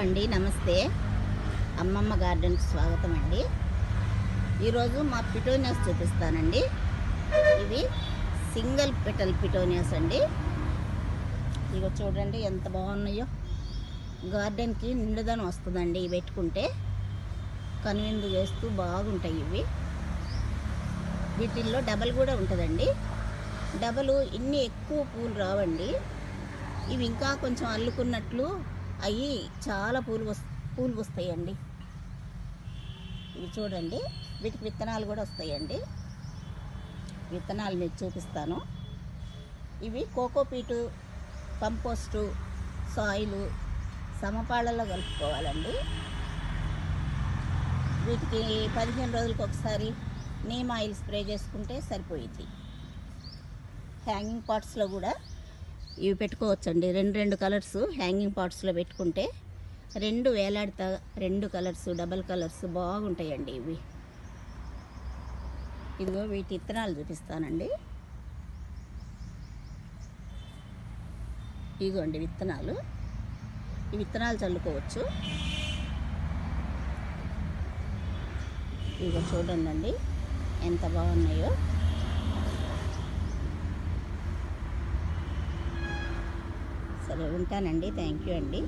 అండి, నమస్తే. అమ్మమ్మ గార్డెన్కి స్వాగతం అండి. ఈరోజు మా పిటోనియాస్ చూపిస్తానండి. ఇవి సింగిల్ పెటల్ పిటోనియాస్ అండి. ఇగో చూడండి ఎంత బాగున్నాయో. గార్డెన్కి నిండుదనం వస్తుందండి ఇవి పెట్టుకుంటే. కనువిందు వేస్తూ బాగుంటాయి ఇవి. వీటిల్లో డబల్ కూడా ఉంటుందండి. డబలు ఇన్ని ఎక్కువ పూలు రావండి. ఇవి ఇంకా కొంచెం అల్లుకున్నట్లు అవి చాలా పూలు వస్తాయండి. ఇవి చూడండి, వీటికి విత్తనాలు కూడా వస్తాయండి. విత్తనాలు మీకు చూపిస్తాను. ఇవి కోకోపీటు, కంపోస్టు, సాయిలు సమపాళ్ళలో కలుపుకోవాలండి. వీటికి 15 రోజులకు ఒకసారి నీమ్ ఆయిల్ స్ప్రే చేసుకుంటే సరిపోయింది. హ్యాంగింగ్ పాట్స్లో కూడా ఇవి పెట్టుకోవచ్చండి. రెండు కలర్స్ హ్యాంగింగ్ పాట్స్లో పెట్టుకుంటే వేలాడుతా 2 కలర్స్ డబల్ కలర్స్ బాగుంటాయండి ఇవి. ఇదిగో వీటి విత్తనాలు చూపిస్తానండి. ఇదిగోండి విత్తనాలు. ఈ విత్తనాలు చల్లుకోవచ్చు. ఇదిగో చూడండి ఎంత బాగున్నాయో. సరే, ఉంటానండి. థ్యాంక్ యూ అండి.